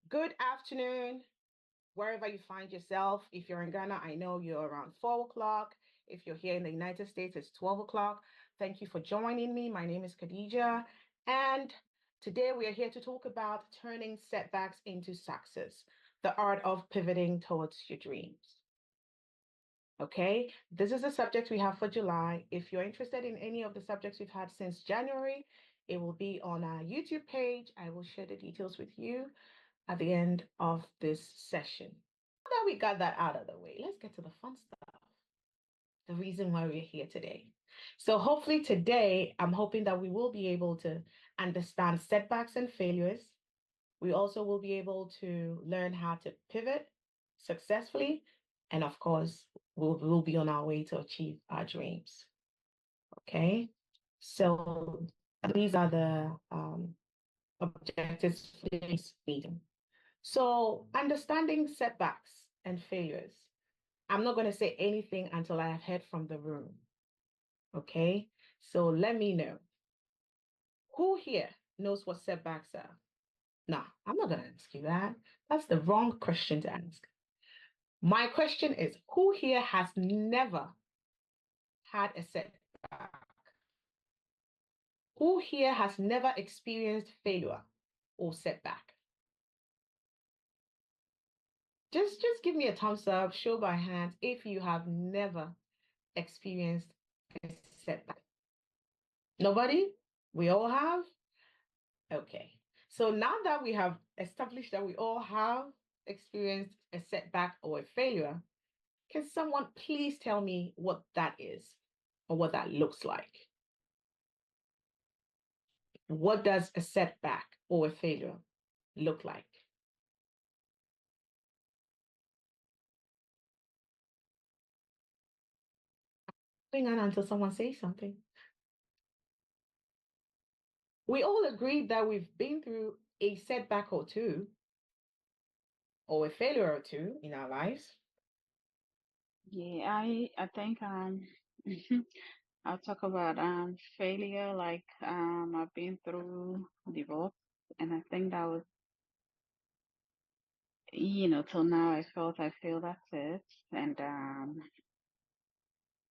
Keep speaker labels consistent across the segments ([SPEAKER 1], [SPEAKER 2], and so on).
[SPEAKER 1] Good afternoon, wherever you find yourself. If you're in Ghana, I know you're around 4 o'clock. If you're here in the United States, it's 12 o'clock. Thank you for joining me. My name is Khadija, and today we are here to talk about turning setbacks into success, the art of pivoting towards your dreams. Okay, this is a subject we have for July. If you're interested in any of the subjects we've had since January, it will be on our YouTube page. I will share the details with you at the end of this session. Now that we got that out of the way, let's get to the fun stuff. The reason why we're here today. So, hopefully, today, I'm hoping that we will be able to understand setbacks and failures. We also will be able to learn how to pivot successfully. And of course, we'll be on our way to achieve our dreams. Okay. So, these are the objectives for this meeting. So, understanding setbacks and failures. I'm not going to say anything until I have heard from the room. Okay. So, let me know who here knows what setbacks are. No, I'm not going to ask you that. That's the wrong question to ask. My question is who here has never had a setback? Who here has never experienced failure or setback? Just give me a thumbs up, show by hands if you have never experienced a setback. Nobody? We all have? Okay. So now that we have established that we all have experienced a setback or a failure, can someone please tell me what that is or what that looks like? What does a setback or a failure look like? Hang on until someone says something. We all agreed that we've been through a setback or two, or a failure or two in our lives.
[SPEAKER 2] Yeah, I think I'll talk about failure. Like I've been through divorce, and I think that was till now I felt I feel that's it, and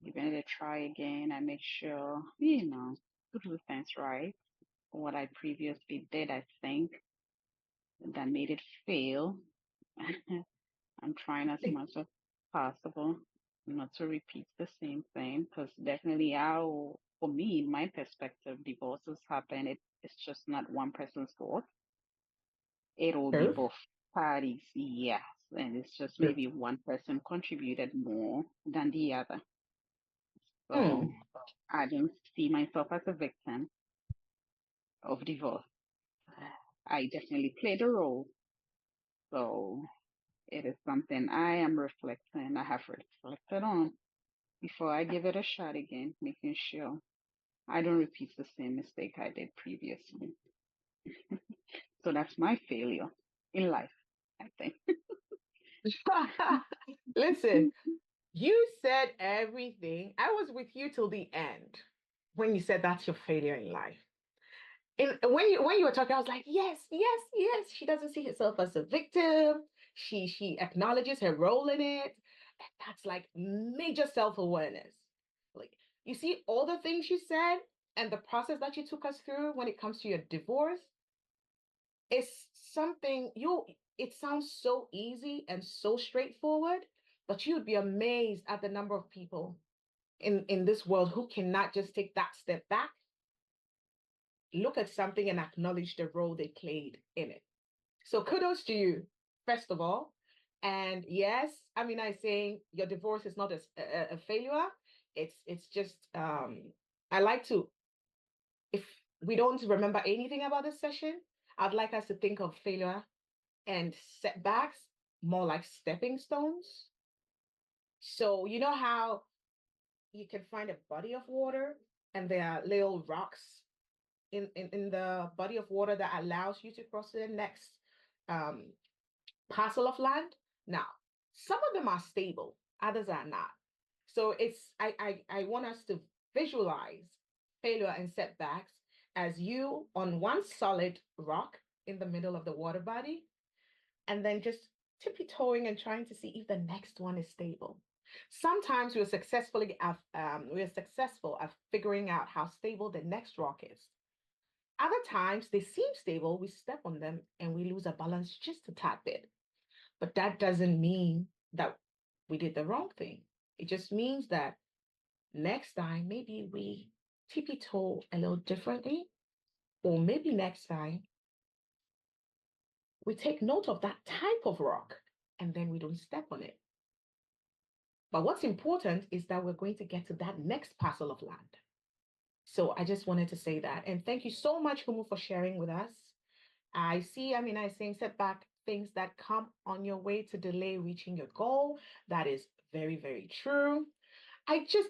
[SPEAKER 2] giving it a try again. I make sure to do things right. What I previously did, I think that made it fail. I'm trying as much as possible not to repeat the same thing because definitely how, for me, in my perspective, divorces happen. It's just not one person's fault. It'll be
[SPEAKER 1] True.
[SPEAKER 2] both parties, yes. And it's just
[SPEAKER 1] True.
[SPEAKER 2] maybe one person contributed more than the other. So
[SPEAKER 1] Hmm.
[SPEAKER 2] I don't see myself as a victim of divorce. I definitely played a role. So it is something I am reflecting, I have reflected on before I give it a shot again, making sure I don't repeat the same mistake I did previously. So that's my failure in life, I think.
[SPEAKER 1] Listen, you said everything. I was with you till the end when you said that's your failure in life. And when you were talking, I was like, yes, yes, yes. She doesn't see herself as a victim. She acknowledges her role in it. And that's like major self-awareness. Like you see all the things you said and the process that you took us through when it comes to your divorce is something you it sounds so easy and so straightforward, but you'd be amazed at the number of people in this world who cannot just take that step back, look at something and acknowledge the role they played in it. So kudos to you, first of all. And yes, I mean, I say your divorce is not a failure. It's just I like to, if we don't remember anything about this session, I'd like us to think of failure and setbacks more like stepping stones. So you know how you can find a body of water and there are little rocks in the body of water that allows you to cross to the next um, parcel of land. Now, some of them are stable, others are not. So I want us to visualize failure and setbacks as you on one solid rock in the middle of the water body, and then just tippy-toeing and trying to see if the next one is stable. Sometimes we're successful at figuring out how stable the next rock is. Other times they seem stable, we step on them and we lose our balance just a tad bit. But that doesn't mean that we did the wrong thing. It just means that next time maybe we tippy toe a little differently, or maybe next time we take note of that type of rock and then we don't step on it. But what's important is that we're going to get to that next parcel of land. So I just wanted to say that. And thank you so much, Humu, for sharing with us. I see, I mean, I saying setback things that come on your way to delay reaching your goal. That is very, very true. I just,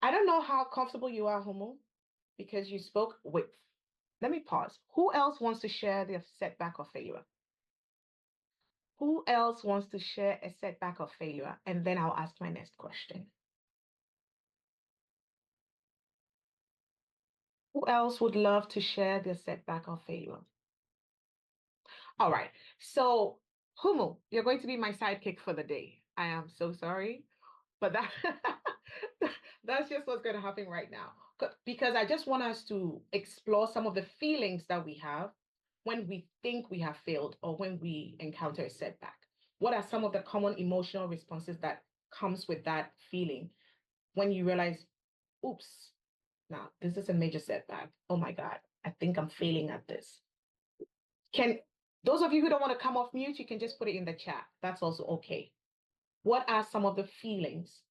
[SPEAKER 1] I don't know how comfortable you are, Humu, because you spoke with. Let me pause. Who else wants to share their setback or failure? Who else wants to share a setback or failure? And then I'll ask my next question. Who else would love to share their setback or failure? All right. So, Humu, you're going to be my sidekick for the day. I am so sorry, but that that's just what's going to happen right now. Because I just want us to explore some of the feelings that we have when we think we have failed or when we encounter a setback. What are some of the common emotional responses that comes with that feeling when you realize, oops, now this is a major setback. Oh my God, I think I'm failing at this. Can those of you who don't want to come off mute, you can just put it in the chat. That's also okay. What are some of the feelings?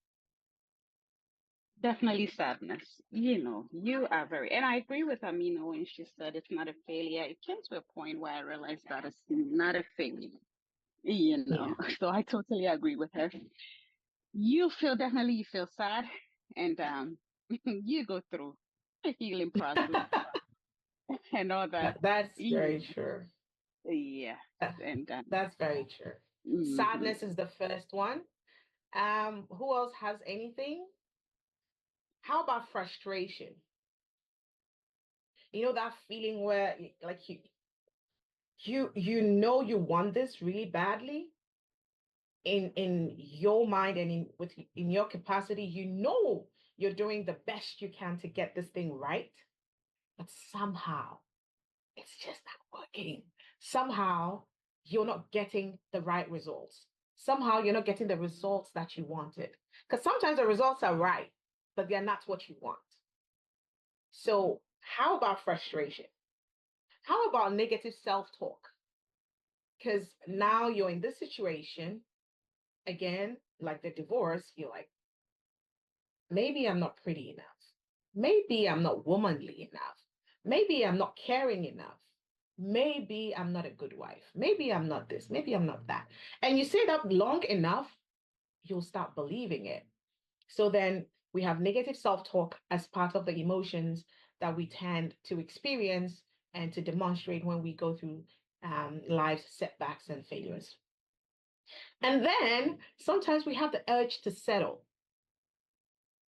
[SPEAKER 2] Definitely sadness. You are very, and I agree with Amina when she said it's not a failure. It came to a point where I realized that it's not a failure.
[SPEAKER 1] Yeah.
[SPEAKER 2] So I totally agree with her. You feel sad, and you go through a healing process and all that.
[SPEAKER 1] That's
[SPEAKER 2] You
[SPEAKER 1] very true.
[SPEAKER 2] Yeah,
[SPEAKER 1] That-
[SPEAKER 2] and
[SPEAKER 1] That's very true.
[SPEAKER 2] mhm.
[SPEAKER 1] Sadness is the first one. Who else has anything? How about frustration? You know that feeling where like you know you want this really badly in your mind and in your capacity, you know you're doing the best you can to get this thing right, but somehow it's just not working. Somehow you're not getting the right results. Somehow you're not getting the results that you wanted. Because sometimes the results are right, but they're not what you want. So, how about frustration? How about negative self talk? Because now you're in this situation again, like the divorce, you're like, maybe I'm not pretty enough. Maybe I'm not womanly enough. Maybe I'm not caring enough. Maybe I'm not a good wife. Maybe I'm not this. Maybe I'm not that. And you say that long enough, you'll start believing it. So then we have negative self talk as part of the emotions that we tend to experience and to demonstrate when we go through life's setbacks and failures. And then sometimes we have the urge to settle.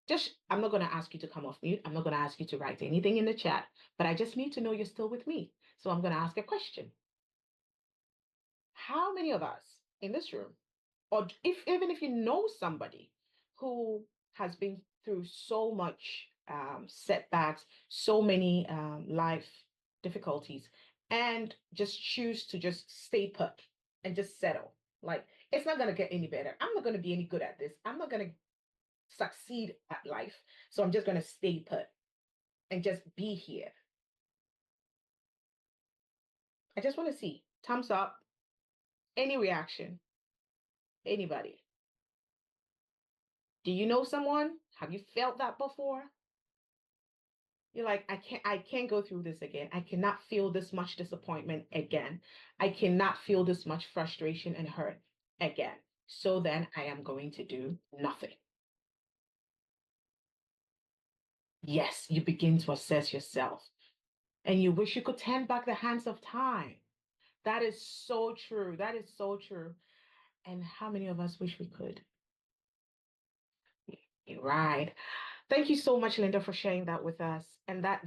[SPEAKER 1] Just, I'm not going to ask you to come off mute. I'm not going to ask you to write anything in the chat, but I just need to know you're still with me. So I'm going to ask a question. How many of us in this room, or if even if you know somebody who has been through so much setbacks, so many life difficulties, and just choose to just stay put and just settle? Like, it's not going to get any better. I'm not going to be any good at this. I'm not going to succeed at life. So I'm just going to stay put and just be here. I just want to see thumbs up, any reaction, anybody. Do you know someone? Have you felt that before? You're like, I can't go through this again. I cannot feel this much disappointment again. I cannot feel this much frustration and hurt again. So then I am going to do nothing. Yes, you begin to assess yourself and you wish you could turn back the hands of time. That is so true. That is so true. And how many of us wish we could? Right. Thank you so much, Linda, for sharing that with us. And that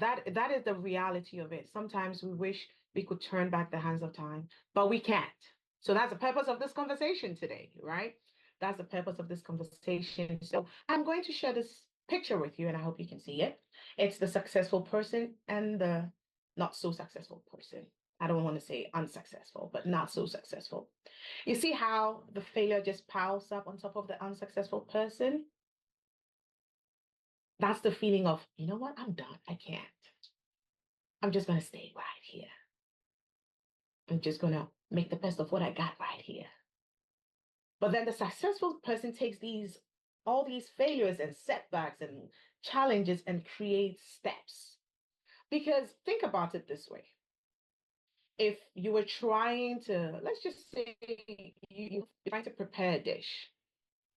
[SPEAKER 1] is the reality of it. Sometimes we wish we could turn back the hands of time, but we can't. So that's the purpose of this conversation today, right? That's the purpose of this conversation. So I'm going to share this picture with you, and I hope you can see it. It's the successful person and the not so successful person. I don't want to say unsuccessful, but not so successful. You see how the failure just piles up on top of the unsuccessful person? That's the feeling of, you know what? I'm done. I can't. I'm just going to stay right here. I'm just going to make the best of what I got right here. But then the successful person takes all these failures and setbacks and challenges and creates steps. Because think about it this way. If you were trying to, let's just say you're trying to prepare a dish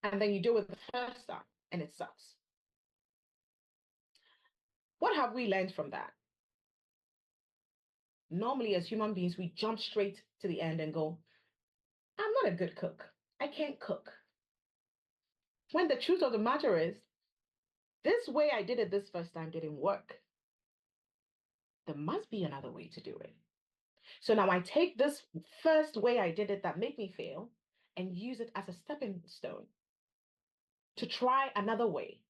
[SPEAKER 1] and then you do it the first time and it sucks. What have we learned from that? Normally, as human beings, we jump straight to the end and go, I'm not a good cook. I can't cook. When the truth of the matter is, this way I did it this first time didn't work. There must be another way to do it. So now I take this first way I did it that made me fail and use it as a stepping stone to try another way.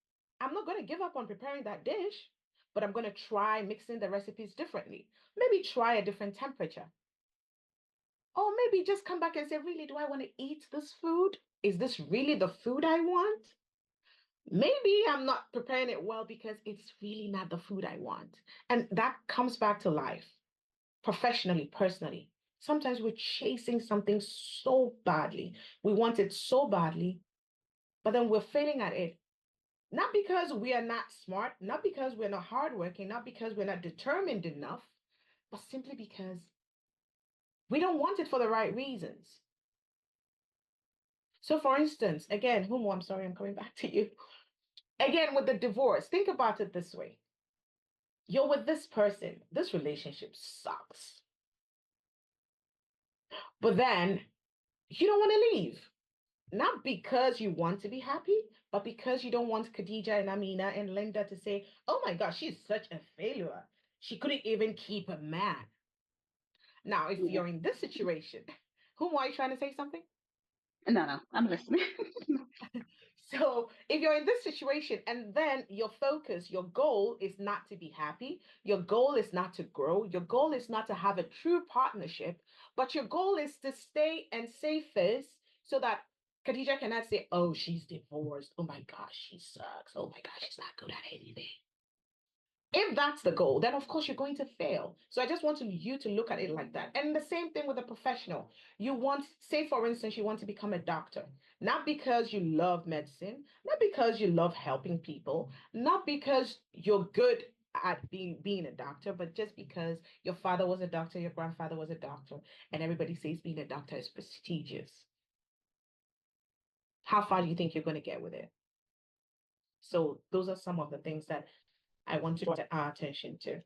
[SPEAKER 1] I'm not going to give up on preparing that dish, but I'm going to try mixing the recipes differently. Maybe try a different temperature. Or maybe just come back and say, really, do I want to eat this food? Is this really the food I want? Maybe I'm not preparing it well because it's really not the food I want. And that comes back to life, professionally, personally. Sometimes we're chasing something so badly. We want it so badly, but then we're failing at it. Not because we are not smart, not because we're not hardworking, not because we're not determined enough, but simply because we don't want it for the right reasons. So, for instance, again, Humo, I'm sorry, I'm coming back to you. Again, with the divorce, think about it this way. You're with this person, this relationship sucks. But then you don't want to leave. Not because you want to be happy, but because you don't want Khadija and Amina and Linda to say, oh my gosh, she's such a failure. She couldn't even keep a man. Now, if
[SPEAKER 2] Yeah.
[SPEAKER 1] you're in this situation, whom are you trying to say something?
[SPEAKER 2] No, no, I'm listening.
[SPEAKER 1] So if you're in this situation and then your focus, your goal is not to be happy, your goal is not to grow, your goal is not to have a true partnership, but your goal is to stay and stay first so that Khadija cannot say, oh, she's divorced. Oh my gosh, she sucks. Oh my gosh, she's not good at anything. If that's the goal, then of course you're going to fail. So I just want you to look at it like that. And the same thing with a professional. You want, say, for instance, you want to become a doctor, not because you love medicine, not because you love helping people, not because you're good at being a doctor, but just because your father was a doctor, your grandfather was a doctor, and everybody says being a doctor is prestigious. How far do you think you're going to get with it? So those are some of the things that I want to draw our attention to.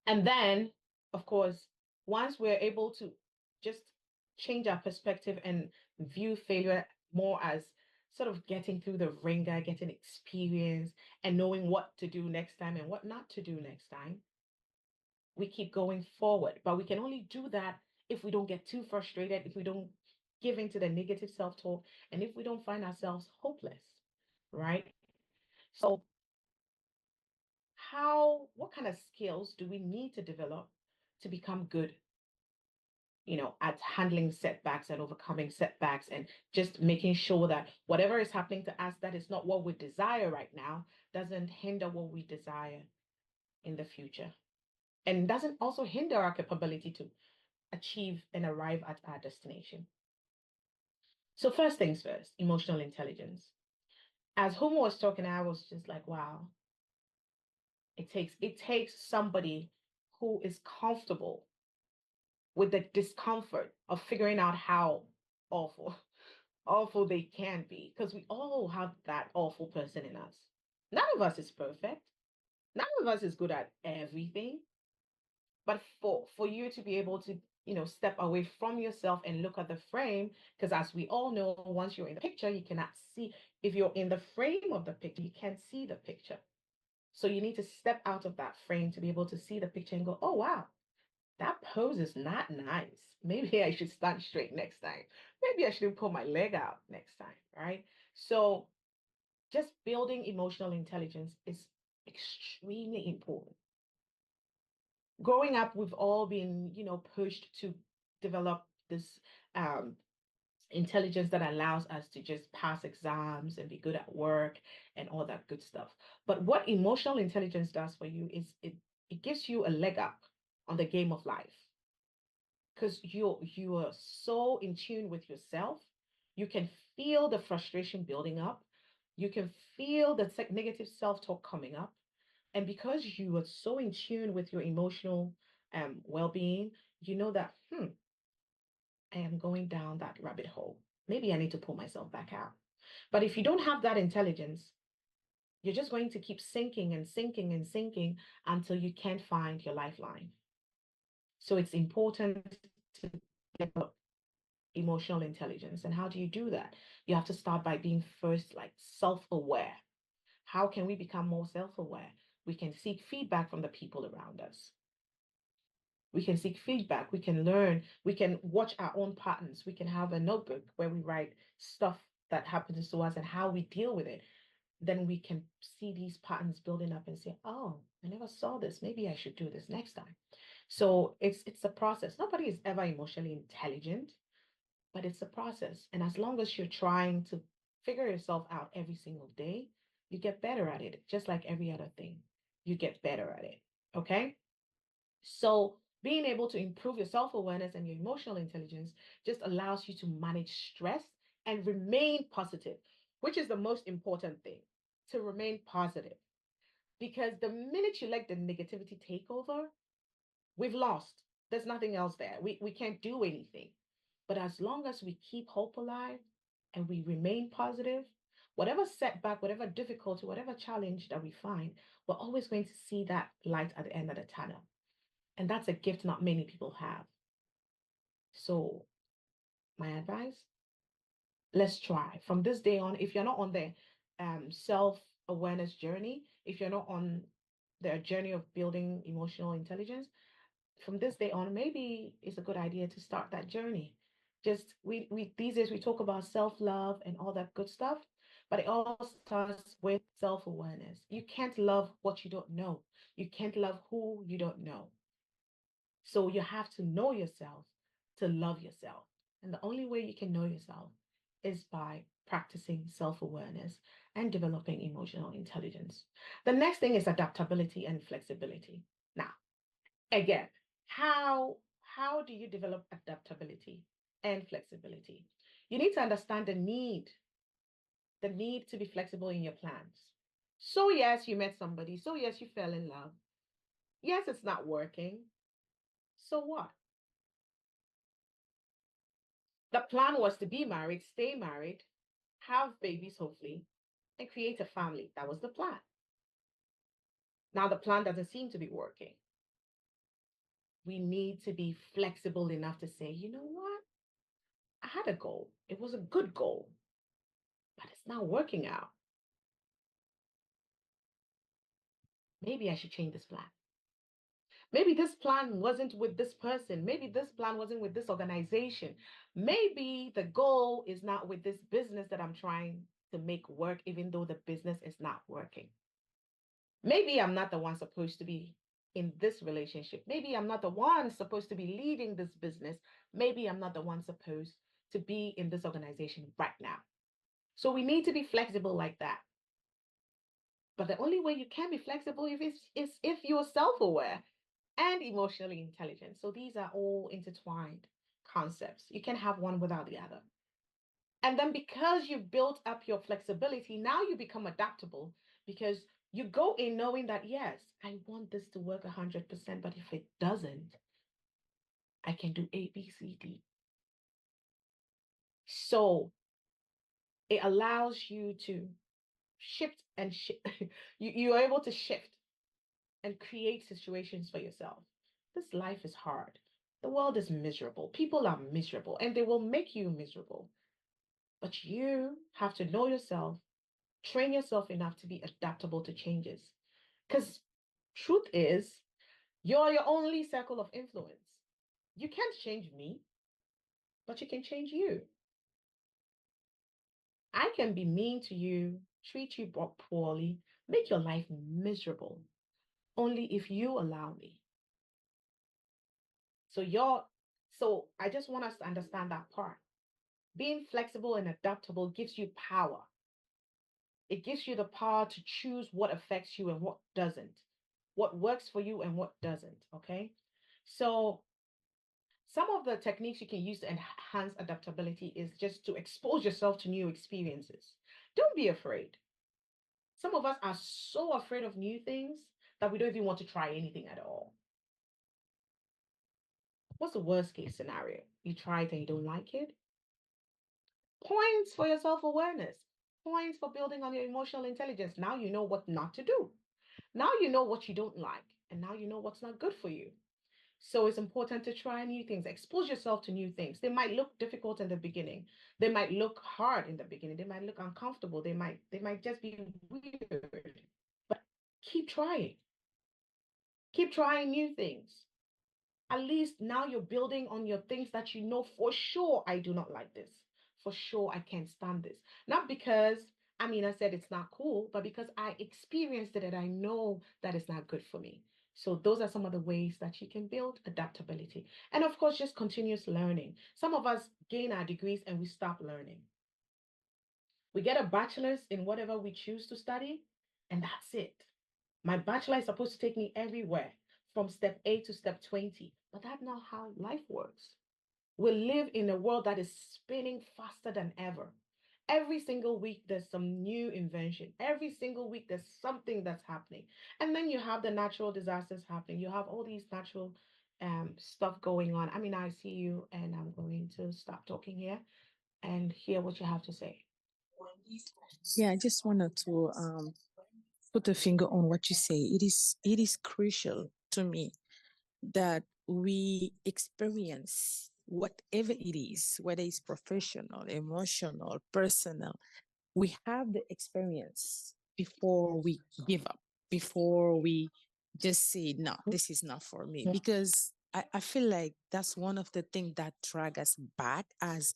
[SPEAKER 1] And then, of course, once we're able to just change our perspective and view failure more as sort of getting through the ringer, getting experience, and knowing what to do next time and what not to do next time, we keep going forward. But we can only do that if we don't get too frustrated, if we don't give into the negative self talk, and if we don't find ourselves hopeless, right? So, what kind of skills do we need to develop to become good, at handling setbacks and overcoming setbacks and just making sure that whatever is happening to us that is not what we desire right now doesn't hinder what we desire in the future and doesn't also hinder our capability to achieve and arrive at our destination. So first things first, emotional intelligence. As Homo was talking, I was just like, wow, it takes somebody who is comfortable with the discomfort of figuring out how awful awful they can be, because we all have that awful person in us. None of us is perfect. None of us is good at everything. But for you to be able to, step away from yourself and look at the frame, because as we all know, once you're in the picture, you cannot see. If you're in the frame of the picture, you can't see the picture. So you need to step out of that frame to be able to see the picture and go, oh wow, That pose is not nice. Maybe I should stand straight next time. Maybe I should pull my leg out next time, right? So just building emotional intelligence is extremely important. Growing up, we've all been, pushed to develop this um, intelligence that allows us to just pass exams and be good at work and all that good stuff. But what emotional intelligence does for you is it gives you a leg up on the game of life because you are so in tune with yourself. You can feel the frustration building up. You can feel the negative self-talk coming up. And because you are so in tune with your emotional well-being, you know that, I am going down that rabbit hole. Maybe I need to pull myself back out. But if you don't have that intelligence, you're just going to keep sinking and sinking and sinking until you can't find your lifeline. So it's important to develop emotional intelligence. And how do you do that? You have to start by being first like self-aware. How can we become more self-aware? We can seek feedback from the people around us. We can seek feedback. We can learn. We can watch our own patterns. We can have a notebook where we write stuff that happens to us and how we deal with it. Then we can see these patterns building up and say, oh, I never saw this. Maybe I should do this next time. So it's a process. Nobody is ever emotionally intelligent, but it's a process. And as long as you're trying to figure yourself out every single day, you get better at it, just like every other thing. You get better at it. Okay. So being able to improve your self-awareness and your emotional intelligence just allows you to manage stress and remain positive, which is the most important thing, to remain positive. Because the minute you let the negativity take over, we've lost. There's nothing else there. We can't do anything. But as long as we keep hope alive and we remain positive, whatever setback, whatever difficulty, whatever challenge that we find, we're always going to see that light at the end of the tunnel. And that's a gift not many people have. So, my advice, let's try from this day on. If you're not on the self awareness journey, if you're not on the journey of building emotional intelligence, from this day on, maybe it's a good idea to start that journey. Just we these days we talk about self-love and all that good stuff, but it all starts with self-awareness. You can't love what you don't know. You can't love who you don't know. So you have to know yourself to love yourself. And the only way you can know yourself is by practicing self-awareness and developing emotional intelligence. The next thing is adaptability and flexibility. Now, again, how do you develop adaptability and flexibility? You need to understand the need to be flexible in your plans. So yes, you met somebody. So yes, you fell in love. Yes, it's not working. So what? The plan was to be married, stay married, have babies, hopefully, and create a family. That was the plan. Now, the plan doesn't seem to be working. We need to be flexible enough to say, you know what? I had a goal. It was a good goal, but it's not working out. Maybe I should change this plan. Maybe this plan wasn't with this person. Maybe this plan wasn't with this organization. Maybe the goal is not with this business that I'm trying to make work, even though the business is not working. Maybe I'm not the one supposed to be in this relationship. Maybe I'm not the one supposed to be leading this business. Maybe I'm not the one supposed to be in this organization right now. So we need to be flexible like that. But the only way you can be flexible is if you're self-aware and emotionally intelligent. So these are all intertwined concepts. You can have one without the other. And then because you've built up your flexibility, now you become adaptable because you go in knowing that, yes, I want this to work 100%, but if it doesn't, I can do A, B, C, D. So it allows you to shift and you are able to shift and create situations for yourself. This life is hard. The world is miserable. People are miserable and they will make you miserable. But you have to know yourself, train yourself enough to be adaptable to changes. Because truth is, you're your only circle of influence. You can't change me, but you can change you. I can be mean to you, treat you poorly, make your life miserable, only if you allow me. So you're so I just want us to understand that part. Being flexible and adaptable gives you power. It gives you the power to choose what affects you and what doesn't, what works for you and what doesn't. Okay. So, some of the techniques you can use to enhance adaptability is just to expose yourself to new experiences. Don't be afraid. Some of us are so afraid of new things that we don't even want to try anything at all. What's the worst case scenario? You try it and you don't like it? Points for your self awareness, points for building on your emotional intelligence. Now you know what not to do. Now you know what you don't like, and now you know what's not good for you. So it's important to try new things, expose yourself to new things. They might look difficult in the beginning. They might look hard in the beginning. They might look uncomfortable. They might just be weird. But keep trying. Keep trying new things. At least now you're building on your things that you know for sure I do not like this. For sure I can't stand this. Not because I said it's not cool, but because I experienced it and I know that it's not good for me. So those are some of the ways that you can build adaptability. And of course, just continuous learning. Some of us gain our degrees and we stop learning. We get a bachelor's in whatever we choose to study, and that's it. My bachelor is supposed to take me everywhere from step A to step 20, but that's not how life works. We live in a world that is spinning faster than ever. Every single week, there's some new invention. Every single week, there's something that's happening. And then you have the natural disasters happening. You have all these natural stuff going on. I see you, and I'm going to stop talking here and hear what you have to say.
[SPEAKER 3] Yeah, I just wanted to put a finger on what you say. It is crucial to me that we experience whatever it is, whether it's professional, emotional, personal, we have the experience before we give up, before we just say, no, this is not for me. Because I feel like that's one of the things that drag us back as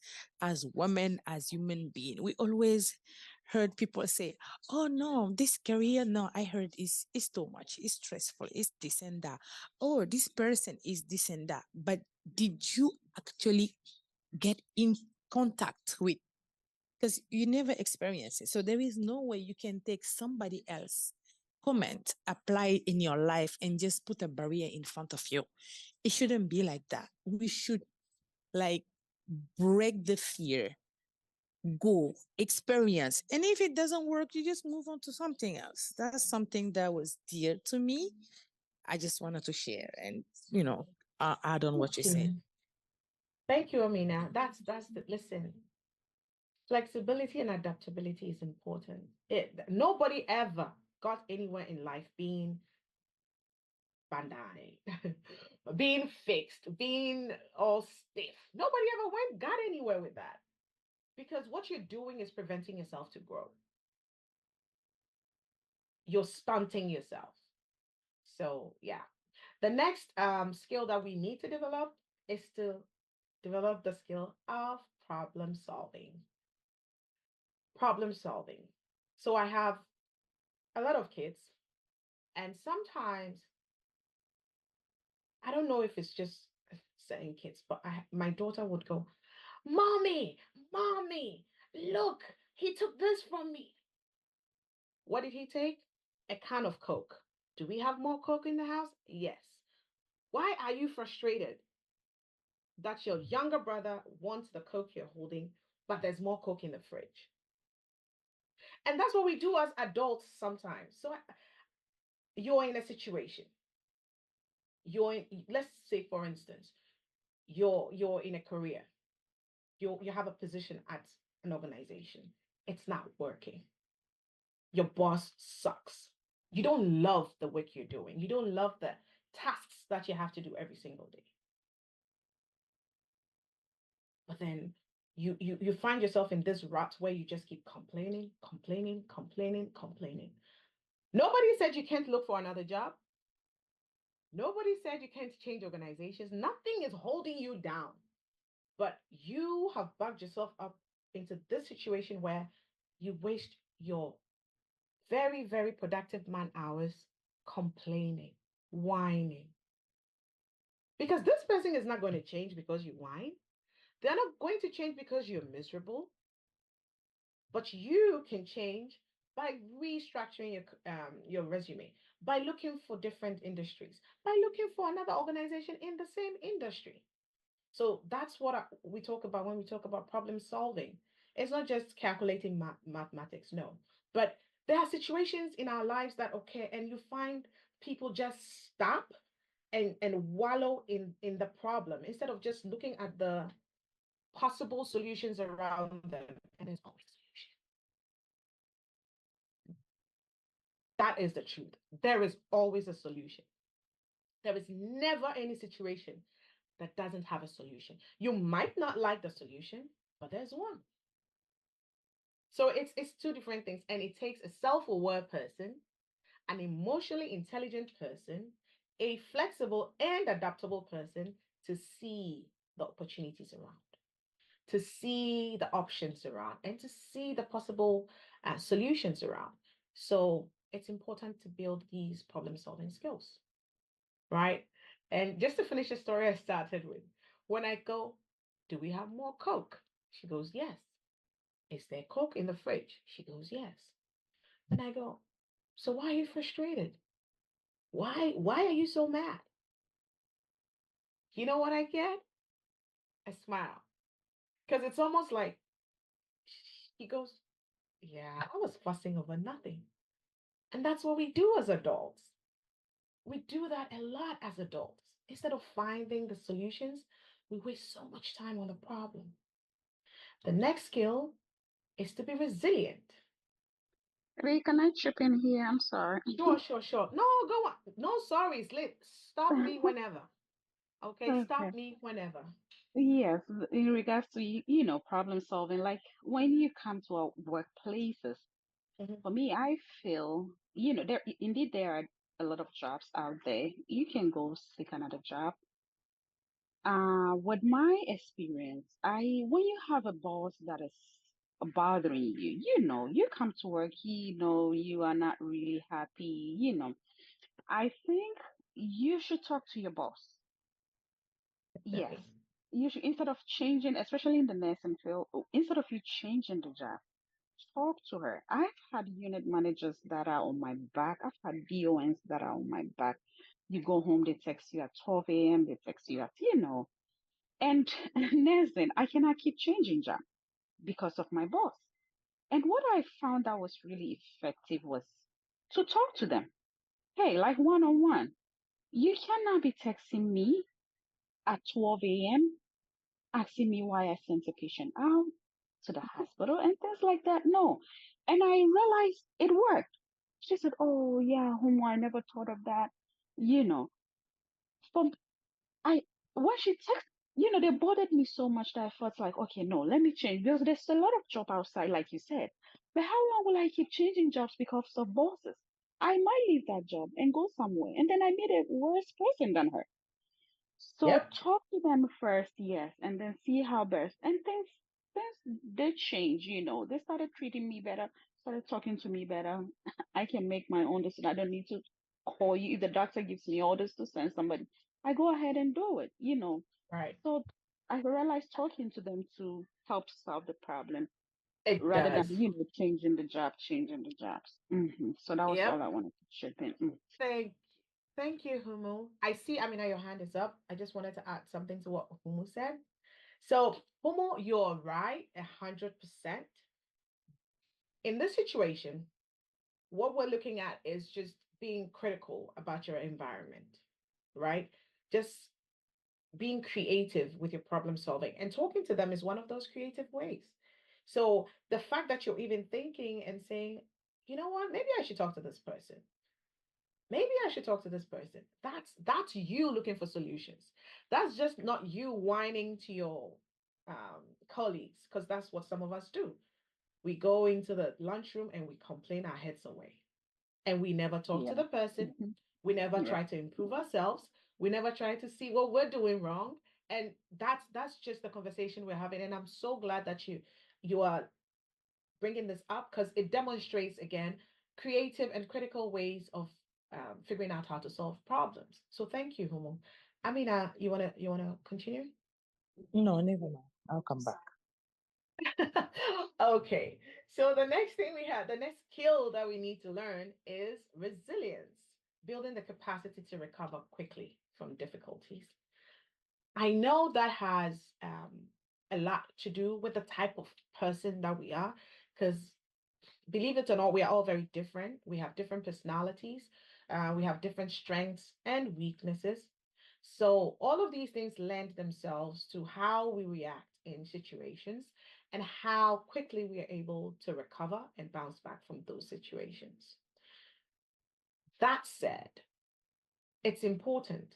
[SPEAKER 3] women, as human beings. We always heard people say, oh no, this career, no, I heard is too much, it's stressful, it's this and that. Oh, this person is this and that. But did you actually get in contact with, because you never experience it. So there is no way you can take somebody else comment, apply it in your life, and just put a barrier in front of you. It shouldn't be like that. We should like break the fear, go experience, and if it doesn't work, you just move on to something else. That's something that was dear to me. I just wanted to share and you know add on what you
[SPEAKER 1] Thank
[SPEAKER 3] said.
[SPEAKER 1] you. Thank you, Amina. Listen, flexibility and adaptability is important. Nobody ever got anywhere in life being bandai, being fixed, being all stiff. Nobody ever got anywhere with that because what you're doing is preventing yourself to grow. You're stunting yourself. So yeah, the next skill that we need to develop is to develop the skill of problem solving. Problem solving. So I have a lot of kids, and sometimes I don't know if it's just certain kids, but my daughter would go, "Mommy, mommy, look, he took this from me." What did he take? A can of Coke. Do we have more Coke in the house? Yes. Why are you frustrated that your younger brother wants the Coke you're holding, but there's more Coke in the fridge? And that's what we do as adults sometimes. So you're in a situation. Let's say, for instance, you're in a career. You have a position at an organization. It's not working. Your boss sucks. You don't love the work you're doing. You don't love the tasks that you have to do every single day. But then you find yourself in this rut where you just keep complaining, complaining, complaining, complaining. Nobody said you can't look for another job. Nobody said you can't change organizations. Nothing is holding you down. But you have backed yourself up into this situation where you waste your very, very productive man hours complaining, whining. Because this person is not going to change because you whine. They're not going to change because you're miserable. But you can change by restructuring your resume, by looking for different industries, by looking for another organization in the same industry. So that's what we talk about when we talk about problem solving. It's not just calculating mathematics, no. But there are situations in our lives that occur, and you find people just stop and wallow in the problem instead of just looking at the possible solutions around them. And there's always a solution. That is the truth. There is always a solution. There is never any situation that doesn't have a solution. You might not like the solution, but there's one. So it's two different things, and it takes a self-aware person, an emotionally intelligent person, a flexible and adaptable person to see the opportunities around, to see the options around, and to see the possible solutions around. So it's important to build these problem-solving skills, right? And just to finish the story I started with, when I go, do we have more Coke? She goes, yes. Is there Coke in the fridge? She goes, yes. And I go, so why are you frustrated? Why are you so mad? You know what I get? A smile. Because it's almost like he goes, yeah, I was fussing over nothing. And that's what we do as adults. We do that a lot as adults. Instead of finding the solutions, we waste so much time on the problem. The next skill is to be resilient.
[SPEAKER 2] Ray, can I chip in here? I'm sorry.
[SPEAKER 1] Sure, sure, sure. No, go on. No sorry. Stop me whenever. Okay,
[SPEAKER 2] Okay.
[SPEAKER 1] stop me whenever.
[SPEAKER 2] Yes, in regards to problem solving, like when you come to our workplaces,
[SPEAKER 1] Mhm.
[SPEAKER 2] for me, I feel there are a lot of jobs out there. You can go seek another job. With my experience, I when you have a boss that is bothering you, you come to work, you are not really happy, I think you should talk to your boss. Yes.
[SPEAKER 1] Definitely.
[SPEAKER 2] You should, instead of changing, especially in the nursing field, instead of you changing the job, talk to her. I've had unit managers that are on my back. I've had DONs that are on my back. You go home, they text you at 12 a.m., they text you and nursing, I cannot keep changing job because of my boss. And what I found that was really effective was to talk to them. Hey, like one on one. You cannot be texting me at 12 a.m. asking me why I sent a patient out to the hospital and things like that. No. And I realized it worked. She said, oh, yeah, Homo, I never thought of that. You know, from I, when she texted, they bothered me so much that I felt like, okay, no, let me change because there's a lot of job outside, like you said. But how long will I keep changing jobs because of bosses? I might leave that job and go somewhere. And then I meet a worse person than her. So
[SPEAKER 1] Yep.
[SPEAKER 2] talk to them first, yes, and then see how best. And things did change, They started treating me better, started talking to me better. I can make my own decision. I don't need to call you. If the doctor gives me orders to send somebody, I go ahead and do it.
[SPEAKER 1] Right.
[SPEAKER 2] So I realized talking to them to help solve the problem
[SPEAKER 1] It
[SPEAKER 2] rather than,
[SPEAKER 1] does.
[SPEAKER 2] changing the jobs. So that was all
[SPEAKER 1] Yep.
[SPEAKER 2] I wanted to chip in. Mm.
[SPEAKER 1] Thank thank you, Humu. I see, Amina, your hand is up. I just wanted to add something to what Humu said. So, Humu, you're right, 100%. In this situation, what we're looking at is just being critical about your environment, right? Just being creative with your problem solving, and talking to them is one of those creative ways. So the fact that you're even thinking and saying, you know what, maybe I should talk to this person. Maybe I should talk to this person. That's you looking for solutions. That's just not you whining to your colleagues, because that's what some of us do. We go into the lunchroom and we complain our heads away, and we never talk to
[SPEAKER 2] Yeah.
[SPEAKER 1] the person.
[SPEAKER 2] Mhm.
[SPEAKER 1] We never
[SPEAKER 2] Yeah.
[SPEAKER 1] try to improve ourselves. We never try to see what we're doing wrong. And that's just the conversation we're having. And I'm so glad that you are bringing this up because it demonstrates again creative and critical ways of figuring out how to solve problems. So thank you, Homo. I mean, you wanna continue?
[SPEAKER 3] No, never mind. I'll come back.
[SPEAKER 1] Okay. So the next thing we have, the next skill that we need to learn is resilience, building the capacity to recover quickly from difficulties. I know that has a lot to do with the type of person that we are, because believe it or not, we are all very different. We have different personalities, we have different strengths and weaknesses. So, all of these things lend themselves to how we react in situations and how quickly we are able to recover and bounce back from those situations. That said, it's important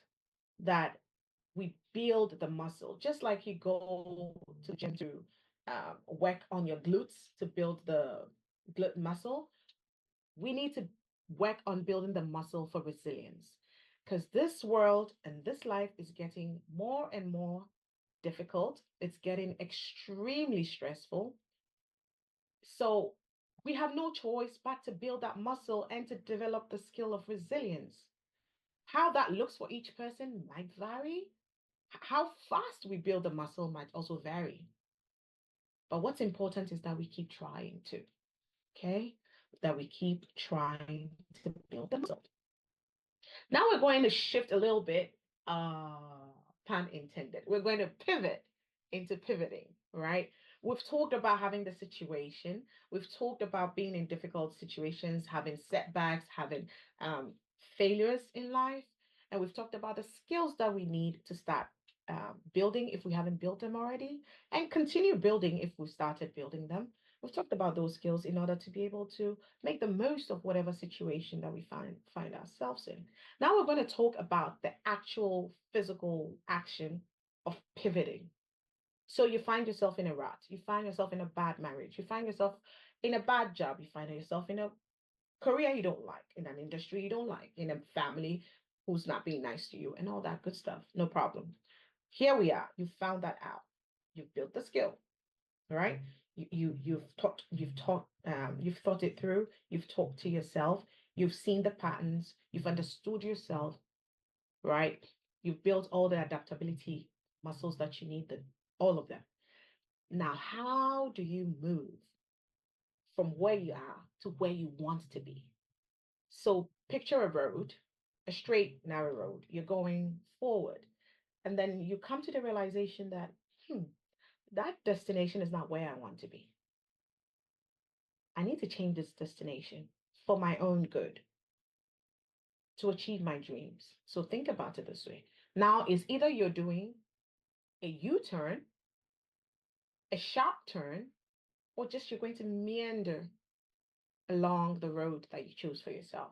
[SPEAKER 1] that we build the muscle, just like you go to the gym to work on your glutes to build the glute muscle. We need to work on building the muscle for resilience because this world and this life is getting more and more difficult. It's getting extremely stressful. So we have no choice but to build that muscle and to develop the skill of resilience. How that looks for each person might vary. How fast we build the muscle might also vary. But what's important is that we keep trying to, okay? That we keep trying to build the muscle. Now we're going to shift a little bit, uh, pun intended. We're going to pivot into pivoting, right? We've talked about having the situation. We've talked about being in difficult situations, having setbacks, having failures in life. And we've talked about the skills that we need to start building if we haven't built them already, and continue building if we started building them. We've talked about those skills in order to be able to make the most of whatever situation that we find ourselves in. Now we're going to talk about the actual physical action of pivoting. So you find yourself in a rut, you find yourself in a bad marriage, you find yourself in a bad job, you find yourself in a career you don't like, in an industry you don't like, in a family who's not being nice to you, and all that good stuff. No problem. Here we are. You found that out. You've built the skill, right? You've thought it through. You've talked to yourself. You've seen the patterns. You've understood yourself, right? You've built all the adaptability muscles that you need, all of them. Now, how do you move from where you are to where you want to be? So picture a road, a straight, narrow road. You're going forward. And then you come to the realization that, that destination is not where I want to be. I need to change this destination for my own good to achieve my dreams. So think about it this way. Now is either you're doing a U-turn, a sharp turn, or just you're going to meander along the road that you chose for yourself.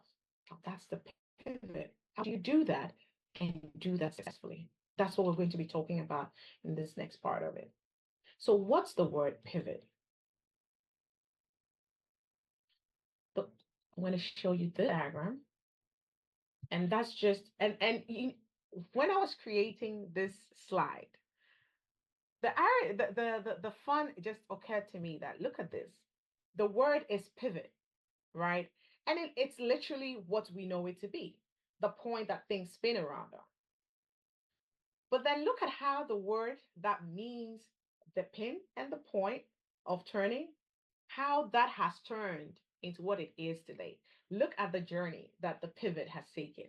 [SPEAKER 1] Now that's the pivot. How do you do that and do that successfully? That's what we're going to be talking about in this next part of it. So what's the word pivot? The, I'm going to show you the diagram. And that's just when I was creating this slide, the fun just occurred to me that look at this. The word is pivot, right? And it's literally what we know it to be, the point that things spin around on. But then look at how the word that means the pin and the point of turning, how that has turned into what it is today. Look at the journey that the pivot has taken,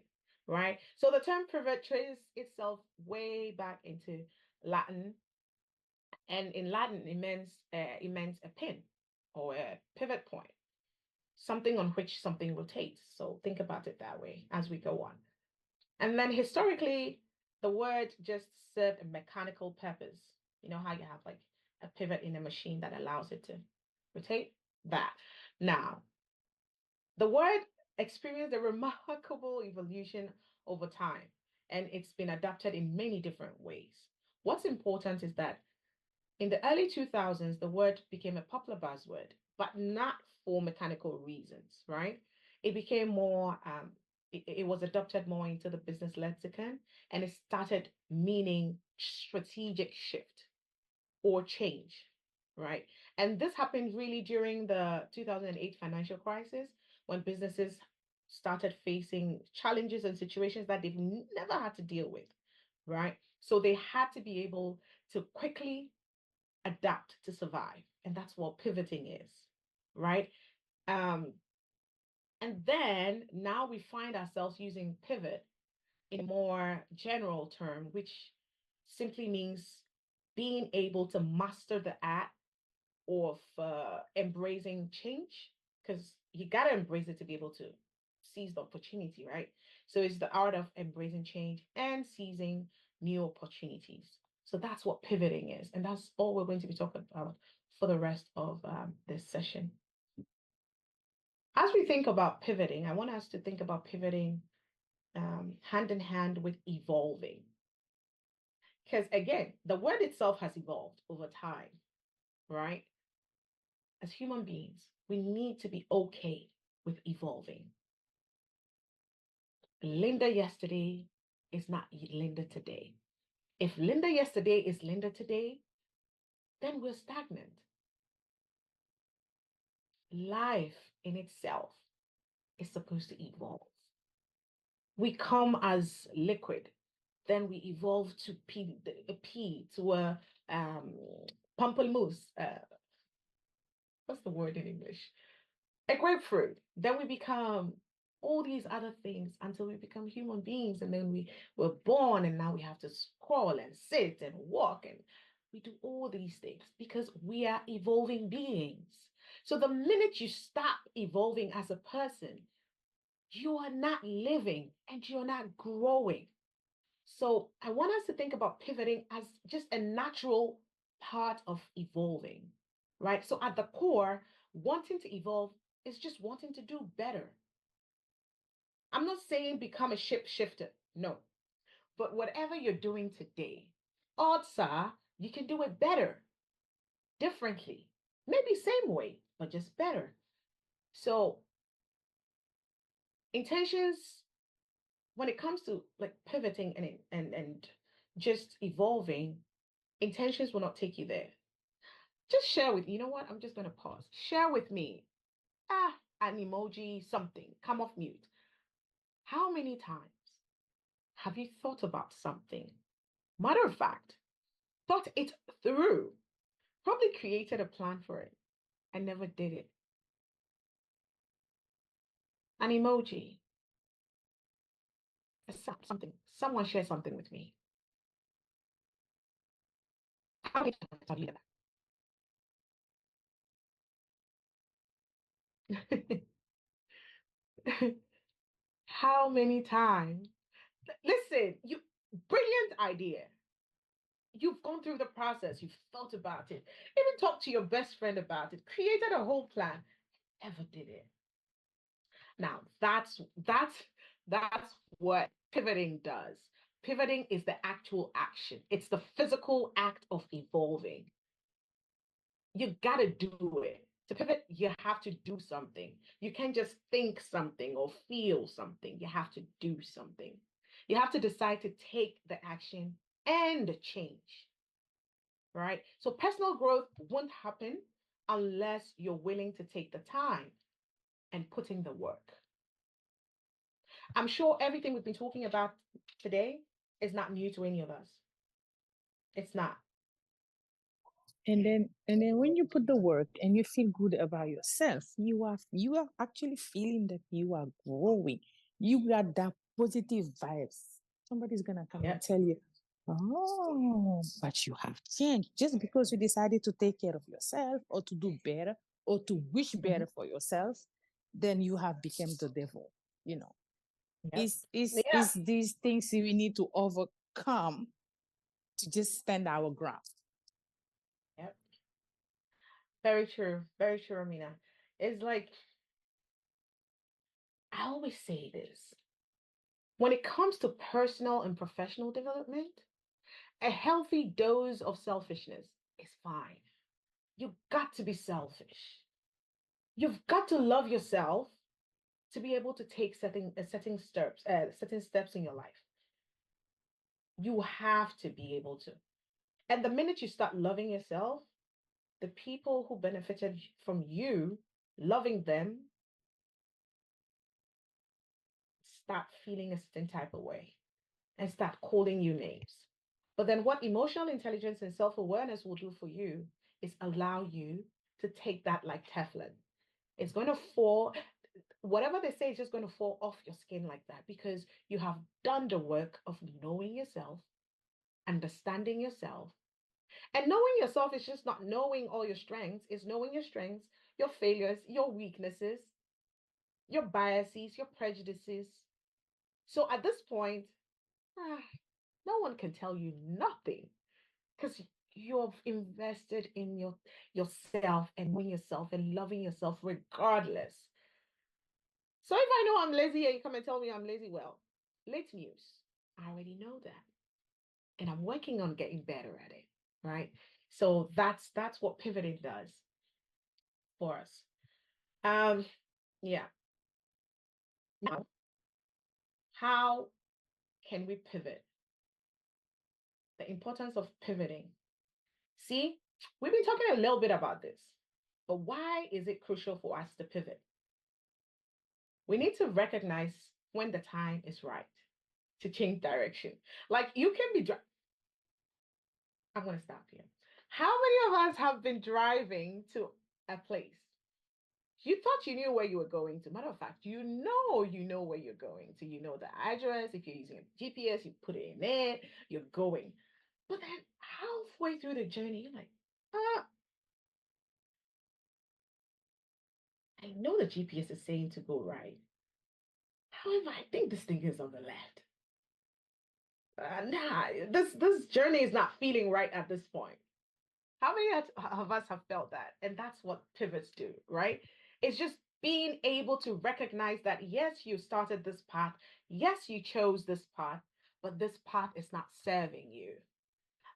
[SPEAKER 1] right? So the term pivot traces itself way back into Latin, and in Latin, it means a pin or a pivot point, something on which something rotates. So think about it that way as we go on. And then historically, the word just served a mechanical purpose. You know how you have like a pivot in a machine that allows it to rotate? That. Now, the word experienced a remarkable evolution over time, and it's been adapted in many different ways. What's important is that in the early 2000s, the word became a popular buzzword, but not for mechanical reasons, right? It became more it was adopted more into the business lexicon, and it started meaning strategic shift or change, right? And this happened really during the 2008 financial crisis, when businesses started facing challenges and situations that they've never had to deal with, right? So they had to be able to quickly adapt to survive. And that's what pivoting is, right? Um, and then now we find ourselves using pivot in a more general term, which simply means being able to master the art of embracing change, because you got to embrace it to be able to seize the opportunity, right? So it's the art of embracing change and seizing new opportunities. So that's what pivoting is. And that's all we're going to be talking about for the rest of this session. As we think about pivoting, I want us to think about pivoting hand in hand with evolving. Because again, the word itself has evolved over time, right? As human beings, we need to be okay with evolving. Linda yesterday is not Linda today. If Linda yesterday is Linda today, then we're stagnant. Life in itself is supposed to evolve. We come as liquid, then we evolve to a pea, to a pamplemousse. What's the word in English? A grapefruit. Then we become all these other things until we become human beings. And then we were born, and now we have to crawl and sit and walk. And we do all these things because we are evolving beings. So the minute you stop evolving as a person, you are not living and you're not growing. So I want us to think about pivoting as just a natural part of evolving, right? So at the core, wanting to evolve is just wanting to do better. I'm not saying become a shifter, no. But whatever you're doing today, odds are you can do it better, differently, maybe same way, but just better. So intentions, when it comes to like pivoting and just evolving, intentions will not take you there. Just share with, you know what? I'm just going to pause. Share with me, an emoji, something, come off mute. How many times have you thought about something? Matter of fact, thought it through, probably created a plan for it and never did it. An emoji, something, someone share something with me. How many times have you done that? How many times? Listen, you brilliant idea. You've gone through the process, you've thought about it, even talked to your best friend about it, created a whole plan, ever did it. Now that's what pivoting does. Pivoting is the actual action. It's the physical act of evolving. You gotta do it. To pivot, you have to do something. You can't just think something or feel something. You have to do something. You have to decide to take the action and change, right? So personal growth won't happen unless you're willing to take the time and put in the work. I'm sure everything we've been talking about today is not new to any of us. It's not.
[SPEAKER 3] And then when you put the work and you feel good about yourself, you are actually feeling that you are growing. You got that positive vibes. Somebody's gonna come and
[SPEAKER 1] Yep.
[SPEAKER 3] tell you, oh, but you have changed just because you decided to take care of yourself or to do better or to wish
[SPEAKER 1] Mhm.
[SPEAKER 3] better for yourself, then you have become the devil. You know,
[SPEAKER 1] Yep.
[SPEAKER 3] it's
[SPEAKER 1] Yeah.
[SPEAKER 3] these things we need to overcome to just stand our ground.
[SPEAKER 1] Yep. Very true. Very true, Amina. It's like I always say this. When it comes to personal and professional development, a healthy dose of selfishness is fine. You've got to be selfish. You've got to love yourself to be able to take certain steps in your life. You have to be able to. And the minute you start loving yourself, the people who benefited from you loving them start feeling a certain type of way and start calling you names. But then what emotional intelligence and self-awareness will do for you is allow you to take that like Teflon. It's going to fall, whatever they say is just going to fall off your skin like that because you have done the work of knowing yourself, understanding yourself. And knowing yourself is just not knowing all your strengths, it's knowing your strengths, your failures, your weaknesses, your biases, your prejudices. So at this point, no one can tell you nothing because you've invested in yourself and knowing yourself and loving yourself regardless. So if I know I'm lazy and you come and tell me I'm lazy, well, late news. I already know that. And I'm working on getting better at it. Right. So that's what pivoting does for us. Yeah. Now, how can we pivot? The importance of pivoting. See, we've been talking a little bit about this, but why is it crucial for us to pivot? We need to recognize when the time is right to change direction. Like you can be, I'm going to stop here. How many of us have been driving to a place? You thought you knew where you were going to. Matter of fact, you know where you're going to. You know the address. If you're using a GPS, you put it in there, you're going. But then halfway through the journey, you're like, I know the GPS is saying to go right. However, I think this thing is on the left. Nah, this journey is not feeling right at this point. How many of us have felt that? And that's what pivots do, right? It's just being able to recognize that, yes, you started this path. Yes, you chose this path, but this path is not serving you.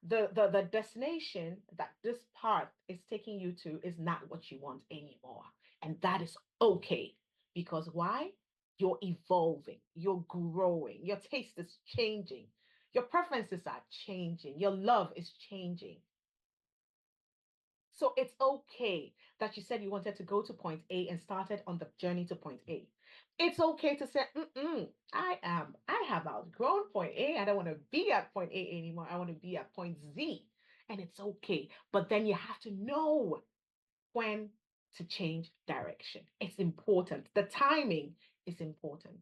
[SPEAKER 1] The destination that this path is taking you to is not what you want anymore. And that is okay. Because why? You're evolving, you're growing, your taste is changing, your preferences are changing, your love is changing. So it's okay that you said you wanted to go to point A and started on the journey to point A. It's okay to say, I have outgrown point A. I don't want to be at point A anymore. I want to be at point Z. And it's okay. But then you have to know when to change direction. It's important. The timing is important.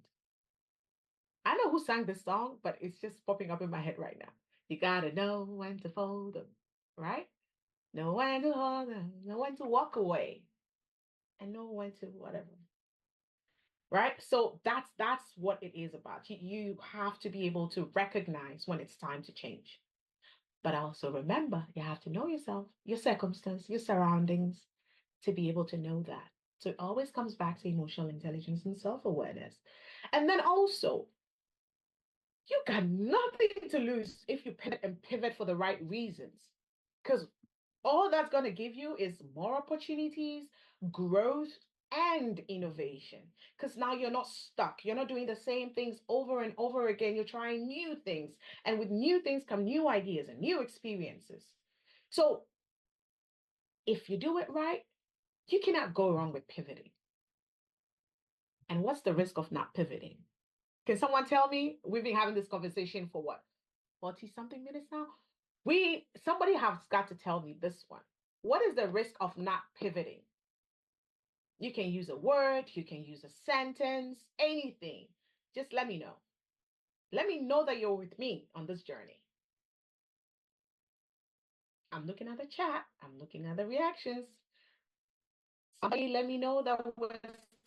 [SPEAKER 1] I know who sang this song, but it's just popping up in my head right now. You gotta know when to fold them, right? Know when to hold them, know when to walk away, and know when to whatever. Right? So that's what it is about. You have to be able to recognize when it's time to change. But also remember, you have to know yourself, your circumstance, your surroundings to be able to know that. So it always comes back to emotional intelligence and self-awareness. And then also, you got nothing to lose if you pivot for the right reasons. Because all that's going to give you is more opportunities, growth, and innovation. Because now you're not stuck. You're not doing the same things over and over again. You're trying new things. And with new things come new ideas and new experiences. So if you do it right, you cannot go wrong with pivoting. And what's the risk of not pivoting? Can someone tell me? We've been having this conversation for what, 40 something minutes now? Somebody has got to tell me this one. What is the risk of not pivoting? You can use a word, you can use a sentence, anything. Just let me know. Let me know that you're with me on this journey. I'm looking at the chat, I'm looking at the reactions. Somebody let me know that we're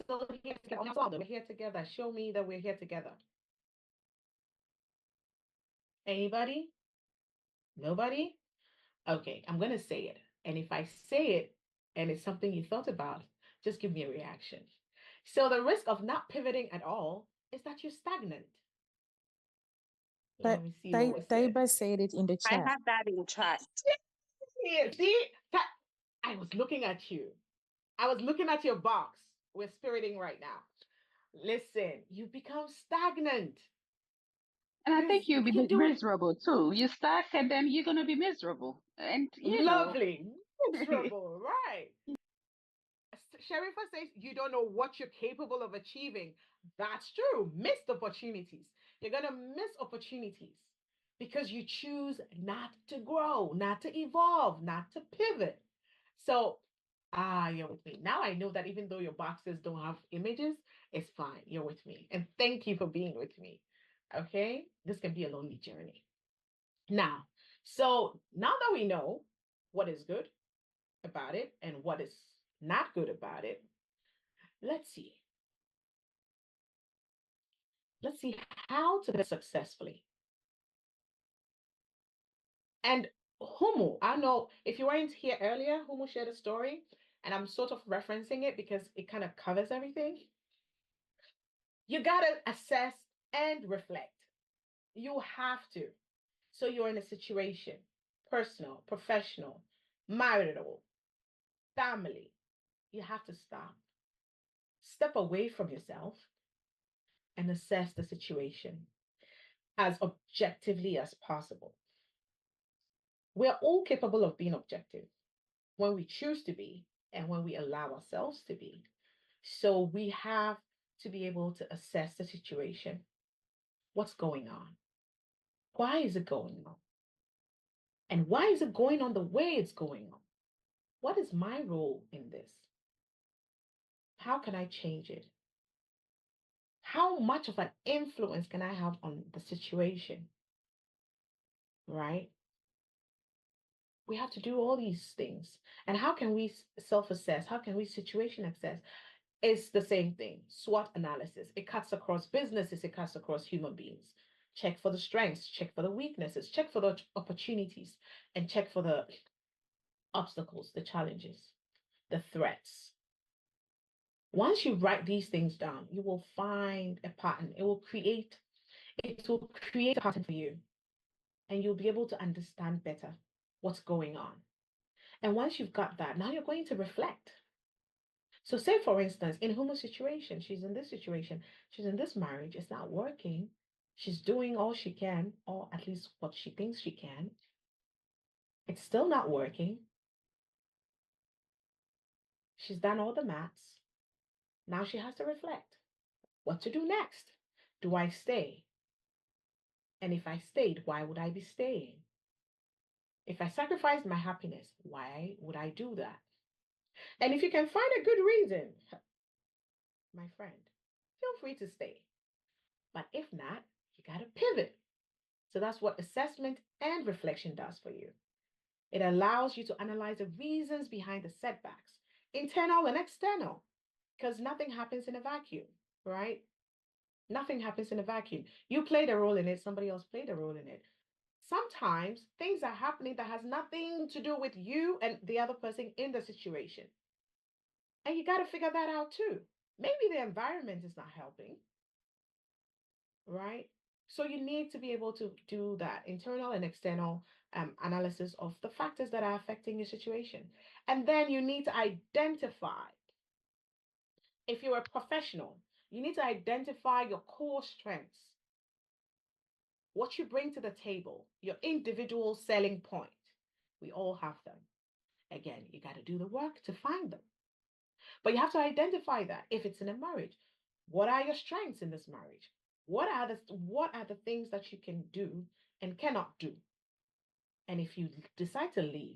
[SPEAKER 1] still here together. We're here together. Show me that we're here together. Anybody? Nobody? Okay, I'm going to say it. And if I say it and it's something you thought about, just give me a reaction. So the risk of not pivoting at all is that you're stagnant. Let me see what was said.
[SPEAKER 3] Taiba said it in the
[SPEAKER 4] I
[SPEAKER 3] chat.
[SPEAKER 4] have that in chat.
[SPEAKER 1] Yeah, see, I was looking at you. I was looking at your box. We're spiriting right now. Listen, you become stagnant
[SPEAKER 2] And I
[SPEAKER 1] because
[SPEAKER 2] think you'll
[SPEAKER 1] you
[SPEAKER 2] be
[SPEAKER 1] keep doing
[SPEAKER 2] miserable too. You stuck and then you're gonna be miserable. And
[SPEAKER 1] lovely, miserable, right? Sharifa says you don't know what you're capable of achieving. That's true. Missed opportunities. You're going to miss opportunities because you choose not to grow, not to evolve, not to pivot. So, you're with me. Now I know that even though your boxes don't have images, it's fine. You're with me. And thank you for being with me. Okay? This can be a lonely journey. Now, so now that we know what is good about it and what is not good about it, let's see. Let's see how to pivot successfully. And Humu, I know if you weren't here earlier, Humu shared a story, and I'm sort of referencing it because it kind of covers everything. You got to assess and reflect. You have to. So you're in a situation, personal, professional, marital, family. You have to stop. Step away from yourself and assess the situation as objectively as possible. We're all capable of being objective when we choose to be and when we allow ourselves to be. So we have to be able to assess the situation. What's going on? Why is it going on? And why is it going on the way it's going on? What is my role in this? How can I change it? How much of an influence can I have on the situation? Right? We have to do all these things. And how can we self assess? How can we situation assess? It's the same thing. SWOT analysis. It cuts across businesses, it cuts across human beings. Check for the strengths, check for the weaknesses, check for the opportunities, and check for the obstacles, the challenges, the threats. Once you write these things down, you will find a pattern. It will create a pattern for you, and you'll be able to understand better what's going on. And once you've got that, now you're going to reflect. So, say for instance, in Humo's situation, she's in this situation, she's in this marriage, it's not working. She's doing all she can, or at least what she thinks she can. It's still not working. She's done all the maths. Now she has to reflect what to do next. Do I stay? And if I stayed, why would I be staying? If I sacrificed my happiness, why would I do that? And if you can find a good reason, my friend, feel free to stay. But if not, you got to pivot. So that's what assessment and reflection does for you. It allows you to analyze the reasons behind the setbacks, internal and external, because nothing happens in a vacuum, right? Nothing happens in a vacuum. You played a role in it, somebody else played a role in it. Sometimes things are happening that has nothing to do with you and the other person in the situation. And you got to figure that out too. Maybe the environment is not helping, right? So you need to be able to do that internal and external analysis of the factors that are affecting your situation. And then you need to identify, if you're a professional, you need to identify your core strengths, what you bring to the table, your individual selling point. We all have them. Again, you got to do the work to find them. But you have to identify that if it's in a marriage. What are your strengths in this marriage? What are the things that you can do and cannot do? And if you decide to leave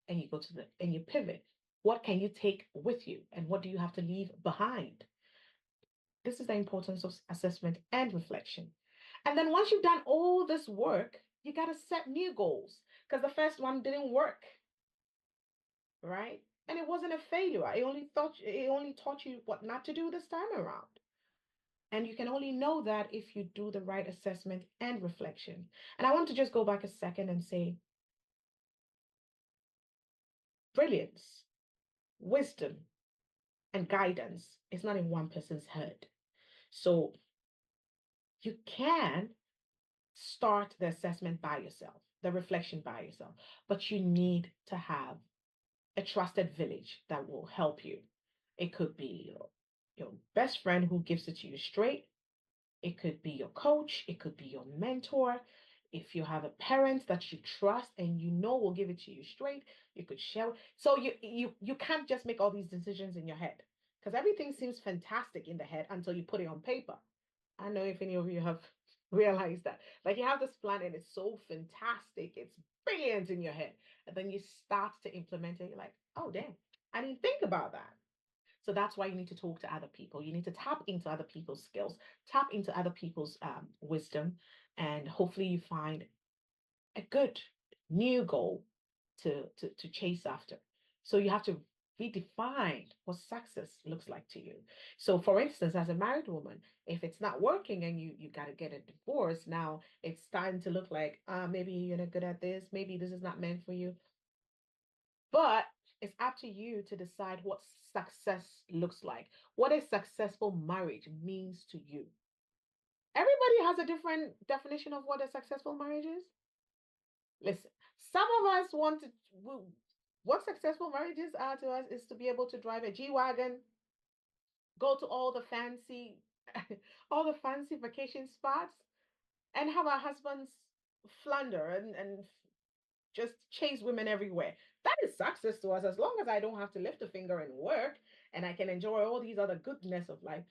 [SPEAKER 1] and you pivot, what can you take with you and what do you have to leave behind? This is the importance of assessment and reflection. And then once you've done all this work, you got to set new goals because the first one didn't work, right? And it wasn't a failure. It only taught you what not to do this time around. And you can only know that if you do the right assessment and reflection. And I want to just go back a second and say brilliance, wisdom, and guidance is not in one person's head. So you can start the assessment by yourself, the reflection by yourself, but you need to have a trusted village that will help you. It could be your best friend who gives it to you straight. It could be your coach, it could be your mentor. If you have a parent that you trust and you know will give it to you straight, you could share. So you can't just make all these decisions in your head because everything seems fantastic in the head until you put it on paper. I don't know if any of you have realized that. Like you have this plan and it's so fantastic, it's brilliant in your head. And then you start to implement it, you're like, oh damn, I didn't think about that. So that's why you need to talk to other people. You need to tap into other people's skills, tap into other people's wisdom, and hopefully you find a good new goal to chase after. So you have to redefine what success looks like to you. So for instance, as a married woman, if it's not working and you got to get a divorce, now it's starting to look like maybe you're not good at this, maybe this is not meant for you. But it's up to you to decide what success looks like, what a successful marriage means to you. Everybody has a different definition of what a successful marriage is. Listen, some of us want to, what successful marriages are to us is to be able to drive a G Wagon, go to all the fancy, all the fancy vacation spots, and have our husbands flounder and just chase women everywhere. That is success to us. As long as I don't have to lift a finger and work and I can enjoy all these other goodness of life,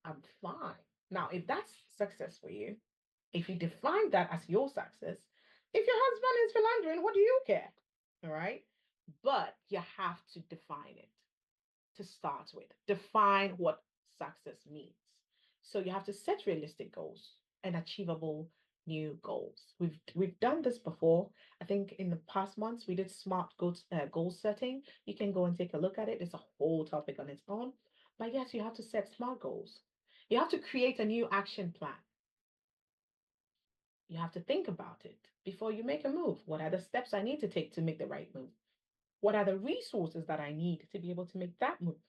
[SPEAKER 1] I'm fine. Now, if that's success for you, if you define that as your success, if your husband is philandering, what do you care? All right. But you have to define it to start with. Define what success means. So you have to set realistic goals and achievable new goals. We've done this before. I think in the past months we did smart goal setting. You can go and take a look at it. It's a whole topic on its own. But yes, you have to set smart goals. You have to create a new action plan. You have to think about it before you make a move. What are the steps I need to take to make the right move? What are the resources that I need to be able to make that move?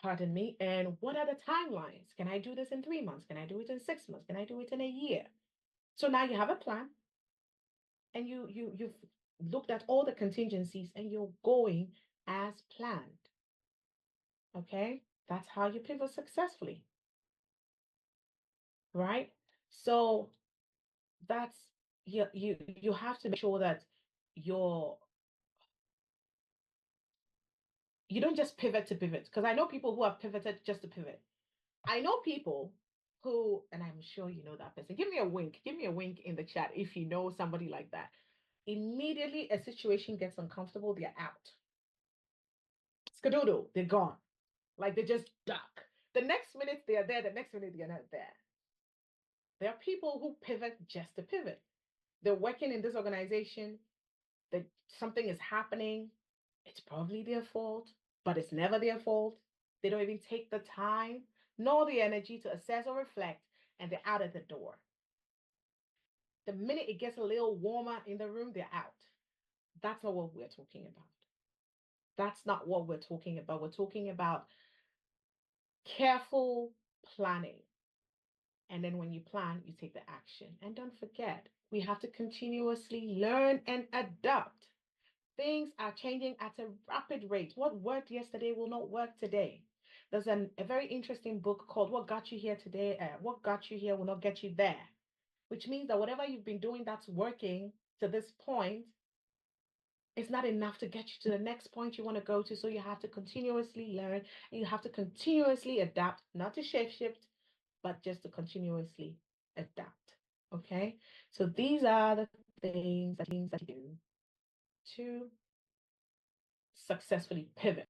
[SPEAKER 1] Pardon me. And what are the timelines? Can I do this in 3 months? Can I do it in 6 months? Can I do it in a year? So now you have a plan and you've looked at all the contingencies and you're going as planned. Okay? That's how you pivot successfully, right? So that's you have to make sure that you're you don't just pivot to pivot because I know people who have pivoted just to pivot. I know people who, and I'm sure you know that person. Give me a wink. Give me a wink in the chat if you know somebody like that. Immediately a situation gets uncomfortable, they're out. Skadoodle, they're gone. Like they just duck. The next minute they're there, the next minute they're not there. There are people who pivot just to pivot. They're working in this organization, that something is happening. It's probably their fault, but it's never their fault. They don't even take the time nor the energy to assess or reflect, and they're out of the door. The minute it gets a little warmer in the room, they're out. That's not what we're talking about. That's not what we're talking about. We're talking about careful planning. And then when you plan, you take the action. And don't forget, we have to continuously learn and adapt. Things are changing at a rapid rate. What worked yesterday will not work today. There's a very interesting book called What Got You Here Today? What Got You Here Will Not Get You There, which means that whatever you've been doing that's working to this point is not enough to get you to the next point you want to go to. So you have to continuously learn and you have to continuously adapt, not to shape shift, but just to continuously adapt. Okay. So these are the things that you do to successfully pivot.